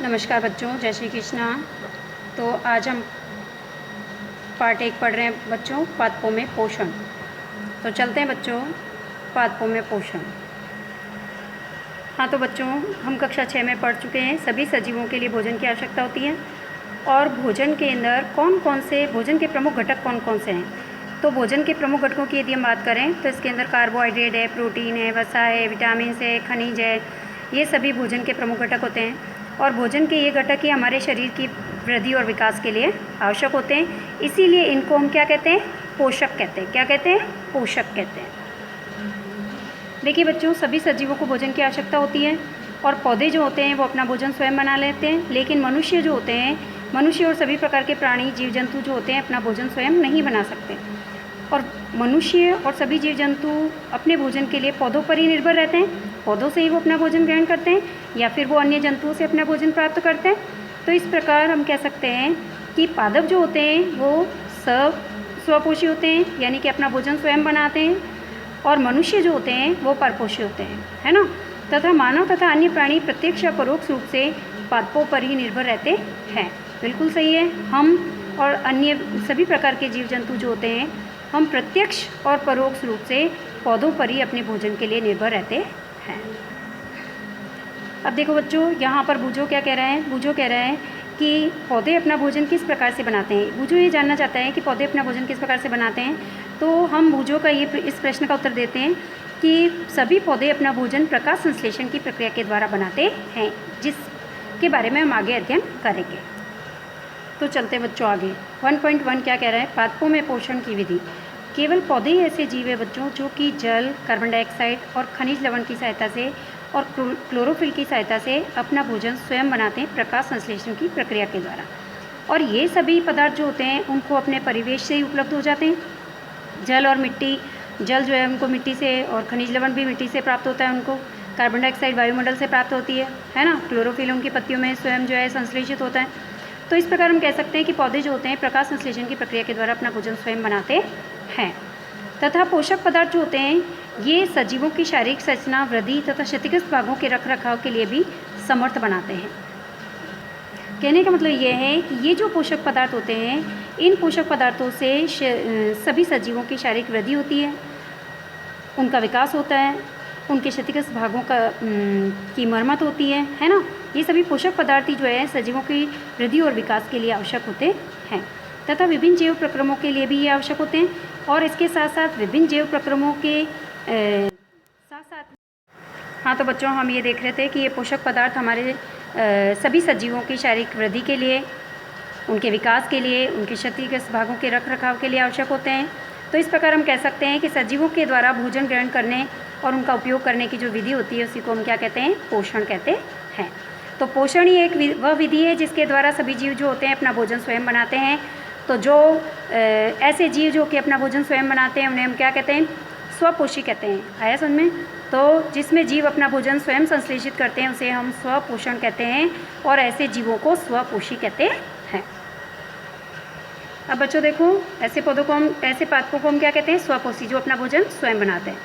नमस्कार बच्चों, जय श्री कृष्णा। तो आज हम पार्ट 1 पढ़ रहे हैं बच्चों, पादपों में पोषण। तो चलते हैं बच्चों, पादपों में पोषण। हाँ तो बच्चों, हम कक्षा 6 में पढ़ चुके हैं सभी सजीवों के लिए भोजन की आवश्यकता होती है और भोजन के अंदर कौन कौन से भोजन के प्रमुख घटक कौन कौन से हैं। तो भोजन के प्रमुख घटकों की यदि हम बात करें तो इसके अंदर कार्बोहाइड्रेट है, प्रोटीन है, वसा है, विटामिन है, खनिज है, ये सभी भोजन के प्रमुख घटक होते हैं। और भोजन के ये घटक ही हमारे शरीर की वृद्धि और विकास के लिए आवश्यक होते हैं। इसीलिए इनको हम क्या कहते हैं? पोषक कहते हैं। क्या कहते हैं? पोषक कहते हैं। देखिए बच्चों, सभी सजीवों को भोजन की आवश्यकता होती है और पौधे जो होते हैं वो अपना भोजन स्वयं बना लेते हैं, लेकिन मनुष्य जो होते हैं, मनुष्य और सभी प्रकार के प्राणी जीव जंतु जो होते हैं अपना भोजन स्वयं नहीं बना सकते। और मनुष्य और सभी जीव जंतु अपने भोजन के लिए पौधों पर ही निर्भर रहते हैं। पौधों से ही वो अपना भोजन ग्रहण करते हैं या फिर वो अन्य जंतुओं से अपना भोजन प्राप्त करते हैं। तो इस प्रकार हम कह सकते हैं कि पादप जो होते हैं वो स्वपोषी होते हैं, यानी कि अपना भोजन स्वयं बनाते हैं, और मनुष्य जो होते हैं वो परपोषी होते हैं, है ना। तथा मानव तथा अन्य प्राणी प्रत्यक्ष या परोक्ष रूप से पादपों पर ही निर्भर रहते हैं। बिल्कुल सही है। हम और अन्य सभी प्रकार के जीव जंतु जो होते हैं, हम प्रत्यक्ष और परोक्ष रूप से पौधों पर ही अपने भोजन के लिए निर्भर रहते हैं। अब देखो बच्चों, यहाँ पर बूझो क्या कह रहा है? बूझो कह रहा है कि पौधे अपना भोजन किस प्रकार से बनाते हैं। बूझो ये जानना चाहता है कि पौधे अपना भोजन किस प्रकार से बनाते हैं। तो हम बूझो का इस प्रश्न का उत्तर देते हैं कि सभी पौधे अपना भोजन प्रकाश संश्लेषण की प्रक्रिया के द्वारा बनाते हैं, जिसके बारे में हम आगे अध्ययन करेंगे। तो चलते बच्चों आगे। 1.1 क्या कह रहा है? पादपों में पोषण की विधि। केवल पौधे ही ऐसे जीव है बच्चों जो कि जल, कार्बन डाइऑक्साइड और खनिज लवण की सहायता से और क्लोरोफिल की सहायता से अपना भोजन स्वयं बनाते हैं प्रकाश संश्लेषण की प्रक्रिया के द्वारा। और ये सभी पदार्थ जो होते हैं उनको अपने परिवेश से ही उपलब्ध हो जाते हैं। जल और मिट्टी, जल जो है उनको मिट्टी से, और खनिज लवण भी मिट्टी से प्राप्त होता है उनको। कार्बन डाइऑक्साइड वायुमंडल से प्राप्त होती है ना। क्लोरोफिल उनकी पत्तियों में स्वयं जो है संश्लेषित होता है। तो इस प्रकार हम कह सकते हैं कि पौधे जो होते हैं प्रकाश संश्लेषण की प्रक्रिया के द्वारा अपना भोजन स्वयं बनाते हैं। तथा पोषक पदार्थ जो होते हैं ये सजीवों की शारीरिक संरचना, वृद्धि तथा क्षतिग्रस्त भागों के रख रखाव के लिए भी समर्थ बनाते हैं। कहने का मतलब ये है कि ये जो पोषक पदार्थ होते हैं, इन पोषक पदार्थों से सभी सजीवों की शारीरिक वृद्धि होती है, उनका विकास होता है, उनके क्षतिग्रस्त भागों की मरम्मत होती है ना। ये सभी पोषक पदार्थ ही जो है सजीवों की वृद्धि और विकास के लिए आवश्यक होते हैं तथा विभिन्न जैव प्रक्रमों के लिए भी ये आवश्यक होते हैं। और इसके साथ साथ विभिन्न जैव प्रक्रमों के साथ साथ हाँ तो बच्चों, हम ये देख रहे थे कि ये पोषक पदार्थ हमारे सभी सजीवों की शारीरिक वृद्धि के लिए, उनके विकास के लिए, उनके क्षतिग्रस्त भागों के रख रखाव के लिए आवश्यक होते हैं। तो इस प्रकार हम कह सकते हैं कि सजीवों के द्वारा भोजन ग्रहण करने और उनका उपयोग करने की जो विधि होती है उसी को हम क्या कहते हैं? पोषण कहते हैं। तो पोषण ही एक वह विधि है जिसके द्वारा सभी जीव जो होते हैं अपना भोजन स्वयं बनाते हैं। तो जो ऐसे जीव जो कि अपना भोजन स्वयं बनाते हैं उन्हें हम क्या कहते हैं? स्वपोषी कहते हैं। आया समझ में? तो जिसमें जीव अपना भोजन स्वयं संश्लेषित करते हैं उसे हम स्वपोषण कहते हैं और ऐसे जीवों को स्वपोषी कहते हैं। अब बच्चों देखो, ऐसे पादपों को हम क्या कहते हैं? स्वपोषी, जो अपना भोजन स्वयं बनाते हैं।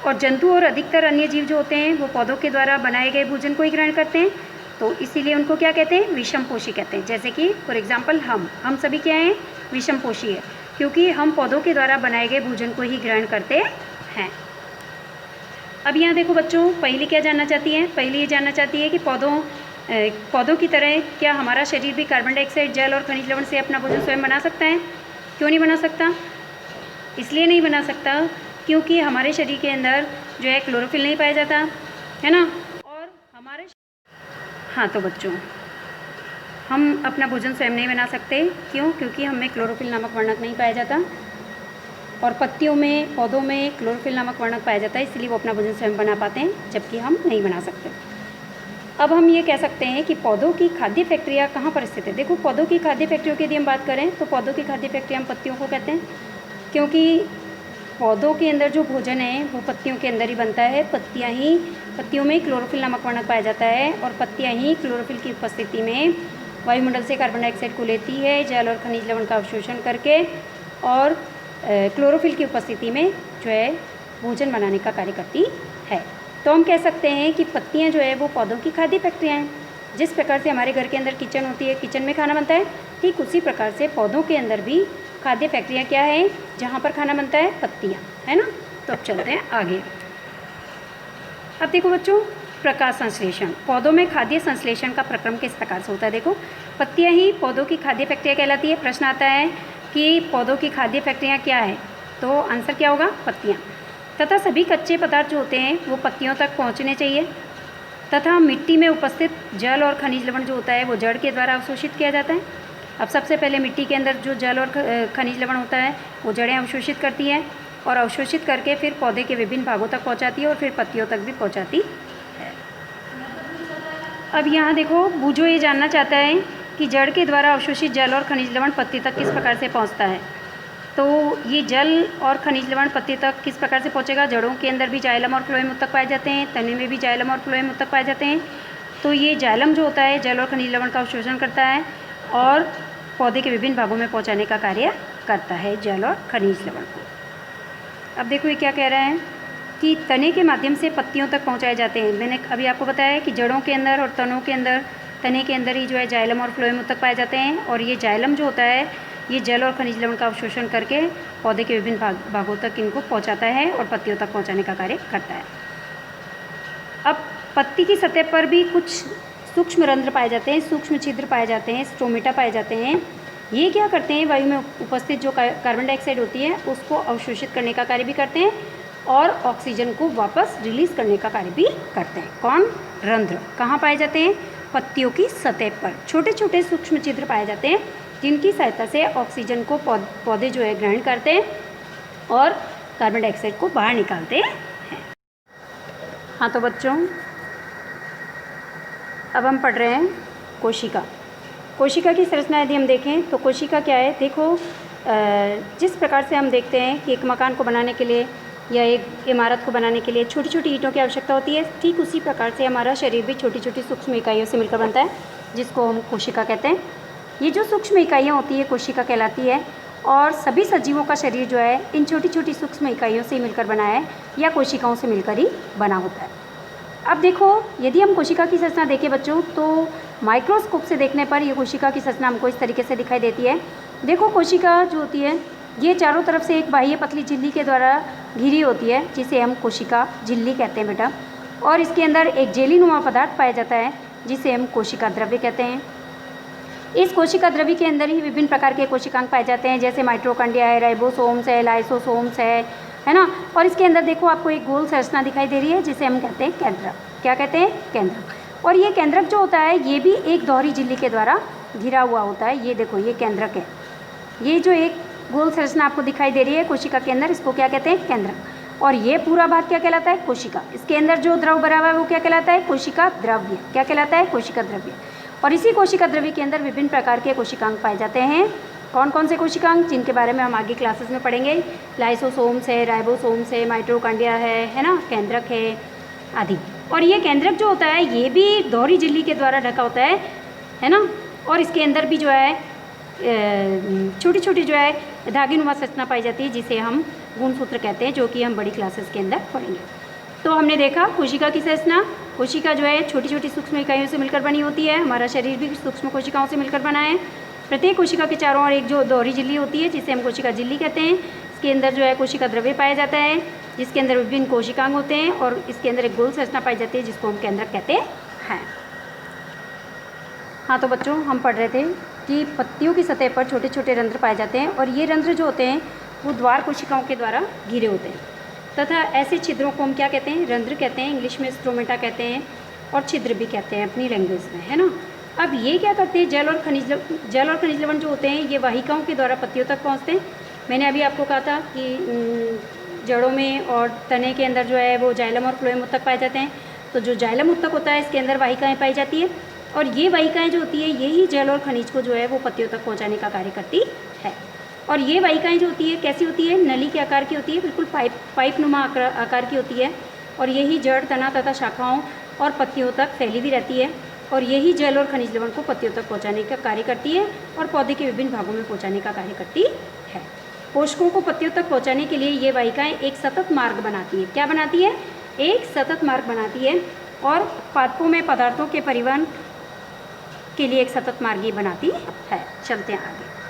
और जंतु और अधिकतर अन्य जीव जो होते हैं वो पौधों के द्वारा बनाए गए भोजन को ही ग्रहण करते हैं, तो इसीलिए उनको क्या कहते हैं? विषमपोषी कहते हैं। जैसे कि फॉर एग्जांपल हम सभी क्या हैं? विषमपोषी है, क्योंकि हम पौधों के द्वारा बनाए गए भोजन को ही ग्रहण करते हैं। अब यहाँ देखो बच्चों, पहली क्या जानना चाहती है? पहली ये जानना चाहती है कि पौधों की तरह क्या हमारा शरीर भी कार्बन डाइऑक्साइड, जल और खनिज लवण से अपना भोजन स्वयं बना सकता है? क्यों नहीं बना सकता? इसलिए नहीं बना सकता क्योंकि हमारे शरीर के अंदर जो है क्लोरोफिल नहीं पाया जाता, है ना। और हाँ तो बच्चों, हम अपना भोजन स्वयं नहीं बना सकते। क्यों? क्योंकि हमें क्लोरोफिल नामक वर्णक नहीं पाया जाता, और पत्तियों में, पौधों में क्लोरोफिल नामक वर्णक पाया जाता है, इसलिए वो अपना भोजन स्वयं बना पाते हैं, जबकि हम नहीं बना सकते। अब हम ये कह सकते हैं कि पौधों की खाद्य फैक्ट्रियाँ कहाँ पर स्थित है। देखो, पौधों की खाद्य फैक्ट्रियों की यदि हम बात करें तो पौधों की खाद्य फैक्ट्री हम पत्तियों को कहते हैं, क्योंकि पौधों के अंदर जो भोजन है वो पत्तियों के अंदर ही बनता है। पत्तियों में क्लोरोफिल नामक वर्णक पाया जाता है, और पत्तियाँ ही क्लोरोफिल की उपस्थिति में वायुमंडल से कार्बन डाइऑक्साइड को लेती है, जल और खनिज लवण का अवशोषण करके, और क्लोरोफिल की उपस्थिति में जो है भोजन बनाने का कार्य करती है। तो हम कह सकते हैं कि पत्तियां जो है वो पौधों की खाद्य फैक्ट्रियाँ हैं। जिस प्रकार से हमारे घर के अंदर किचन होती है, किचन में खाना बनता है, ठीक उसी प्रकार से पौधों के अंदर भी खाद्य फैक्ट्रियाँ क्या है, जहाँ पर खाना बनता है, पत्तियाँ, है ना। तो अब चलते हैं आगे। अब देखो बच्चों, प्रकाश संश्लेषण। पौधों में खाद्य संश्लेषण का प्रक्रम किस प्रकार से होता है। देखो, पत्तियाँ ही पौधों की खाद्य फैक्ट्रियाँ कहलाती है। प्रश्न आता है कि पौधों की खाद्य फैक्ट्रियाँ क्या है, तो आंसर क्या होगा, पत्तियाँ। तथा सभी कच्चे पदार्थ जो होते हैं वो पत्तियों तक पहुँचने चाहिए। तथा मिट्टी में उपस्थित जल और खनिज लवण जो होता है वो जड़ के द्वारा अवशोषित किया जाता है। अब सबसे पहले मिट्टी के अंदर जो जल और खनिज लवण होता है वो जड़ें अवशोषित करती हैं और अवशोषित करके फिर पौधे के विभिन्न भागों तक पहुंचाती है और फिर पत्तियों तक भी पहुंचाती है। अब यहाँ देखो, बूझो ये जानना चाहता है कि जड़ के द्वारा अवशोषित जल और खनिज लवण पत्ती तक किस प्रकार से पहुँचता है। तो ये जल और खनिज लवण पत्ती तक किस प्रकार से पहुँचेगा। जड़ों के अंदर भी जाइलम और फ्लोएम उत्तक पाए जाते हैं, तने में भी जाइलम और फ्लोएम उत्तक पाए जाते हैं। तो ये जाइलम जो होता है जल और खनिज लवण का अवशोषण करता है और पौधे के विभिन्न भागों में पहुंचाने का कार्य करता है जल और खनिज लवण को। अब देखो ये क्या कह रहा है कि तने के माध्यम से पत्तियों तक पहुंचाए जाते हैं। मैंने अभी आपको बताया कि जड़ों के अंदर और तनों के अंदर, तने के अंदर ही जो है जाइलम और फ्लोएम उत्तक पाए जाते हैं और ये जाइलम जो होता है ये जल और खनिज लवण का अवशोषण करके पौधे के विभिन्न भागों तक इनको पहुंचाता है और पत्तियों तक पहुंचाने का कार्य करता है। अब पत्ती की सतह पर भी कुछ सूक्ष्म रंध्र पाए जाते हैं, सूक्ष्म छिद्र पाए जाते हैं, स्टोमेटा पाए जाते हैं। ये क्या करते हैं, वायु में उपस्थित जो कार्बन डाइऑक्साइड होती है उसको अवशोषित करने का कार्य भी करते हैं और ऑक्सीजन को वापस रिलीज करने का कार्य भी करते हैं। कौन, रंध्र। कहाँ पाए जाते हैं, पत्तियों की सतह पर छोटे छोटे सूक्ष्म छिद्र पाए जाते हैं जिनकी सहायता से ऑक्सीजन को पौधे जो है ग्रहण करते हैं और कार्बन डाइऑक्साइड को बाहर निकालते हैं। हाँ तो बच्चों, अब हम पढ़ रहे हैं कोशिका। कोशिका की संरचना यदि हम देखें तो कोशिका क्या है। देखो, जिस प्रकार से हम देखते हैं कि एक मकान को बनाने के लिए या एक इमारत को बनाने के लिए छोटी छोटी ईंटों की आवश्यकता होती है, ठीक उसी प्रकार से हमारा शरीर भी छोटी छोटी सूक्ष्म इकाइयों से मिलकर बनता है जिसको हम कोशिका कहते हैं। ये जो सूक्ष्म इकाइयाँ होती है कोशिका कहलाती है और सभी सजीवों का शरीर जो है इन छोटी छोटी सूक्ष्म इकाइयों से मिलकर बना है या कोशिकाओं से मिलकर ही बना होता है। अब देखो, यदि हम कोशिका की संरचना देखें बच्चों तो माइक्रोस्कोप से देखने पर ये कोशिका की संरचना हमको इस तरीके से दिखाई देती है। देखो, कोशिका जो होती है ये चारों तरफ से एक बाह्य पतली झिल्ली के द्वारा घिरी होती है जिसे हम कोशिका झिल्ली कहते हैं बेटा। और इसके अंदर एक जेलीनुमा पदार्थ पाया जाता है जिसे हम कोशिका द्रव्य कहते हैं। इस कोशिका द्रव्य के अंदर ही विभिन्न प्रकार के कोशिकांग पाए जाते हैं जैसे माइटोकॉन्ड्रिया है, राइबोसोम्स है, लाइसोसोम्स है ना। और इसके अंदर देखो आपको एक गोल संरचना दिखाई दे रही है जिसे हम कहते हैं केंद्रक। क्या कहते हैं, केंद्रक। और ये केंद्रक जो होता है ये भी एक दोहरी झिल्ली के द्वारा घिरा हुआ होता है। ये देखो, ये केंद्रक है। ये जो एक गोल संरचना आपको दिखाई दे रही है कोशिका के अंदर, इसको क्या कहते हैं, केंद्रक। और ये पूरा भाग क्या कहलाता है, कोशिका। इसके अंदर जो द्रव भरा हुआ है वो क्या कहलाता है, कोशिका द्रव्य। क्या कहलाता है, कोशिका द्रव्य। और इसी कोशिका द्रव्य के अंदर विभिन्न प्रकार के कोशिकांग पाए जाते हैं। कौन कौन से कोशिकांग, जिनके बारे में हम आगे क्लासेस में पढ़ेंगे। लाइसोसोम्स है, राइबोसोम्स है, माइटोकॉन्ड्रिया है ना, केंद्रक है आदि। और ये केंद्रक जो होता है ये भी दोहरी झिल्ली के द्वारा ढका होता है ना। और इसके अंदर भी जो है छोटी छोटी जो है धागीनुमा संरचना पाई जाती है जिसे हम गुणसूत्र कहते हैं, जो कि हम बड़ी क्लासेस के अंदर पढ़ेंगे। तो हमने देखा कोशिका की संरचना। कोशिका जो है छोटी छोटी सूक्ष्म इकाइयों से मिलकर बनी होती है। हमारा शरीर भी सूक्ष्म कोशिकाओं से मिलकर बना है। प्रत्येक कोशिका के चारों ओर एक जो दोहरी झिल्ली होती है जिसे हम कोशिका झिल्ली कहते हैं। इसके अंदर जो है कोशिका द्रव्य पाया जाता है जिसके अंदर विभिन्न कोशिकांग होते हैं और इसके अंदर एक गोल संरचना पाई जाती है जिसको हम केंद्रक कहते हैं। हाँ तो बच्चों, हम पढ़ रहे थे कि पत्तियों की सतह पर छोटे छोटे रंध्र पाए जाते हैं और ये रंध्र जो होते हैं वो द्वार कोशिकाओं के द्वारा घिरे होते हैं तथा ऐसे छिद्रों को हम क्या कहते हैं, रंध्र कहते हैं। इंग्लिश में स्ट्रोमेटा कहते हैं और छिद्र भी कहते हैं अपनी लैंग्वेज में, है ना। अब ये क्या करते हैं, जल और खनिज लवण जो होते हैं ये वाहिकाओं के द्वारा पत्तियों तक पहुँचते हैं। मैंने अभी आपको कहा था कि जड़ों में और तने के अंदर जो है वो जाइलम और फ्लोएम उत्तक पाए जाते हैं। तो जो जाइलम उत्तक होता है इसके अंदर वाहिकाएँ पाई जाती है और ये वाहिकाएँ जो होती है यही जल और खनिज को जो है वो पत्तियों तक पहुँचाने का कार्य करती है। और ये वाहिकाएँ जो होती है कैसी होती है, नली के आकार की होती है, बिल्कुल पाइप नुमा आकार की होती है। और यही जड़, तना तथा शाखाओं और पत्तियों तक फैली भी रहती है और यही जल और खनिज लवण को पत्तियों तक पहुँचाने का कार्य करती है और पौधे के विभिन्न भागों में पहुँचाने का कार्य करती है। पोषकों को पत्तियों तक पहुँचाने के लिए ये वाहिकाएँ एक सतत मार्ग बनाती है। क्या बनाती है, एक सतत मार्ग बनाती है और पादपों में पदार्थों के परिवहन के लिए एक सतत मार्गी बनाती है। चलते हैं आगे।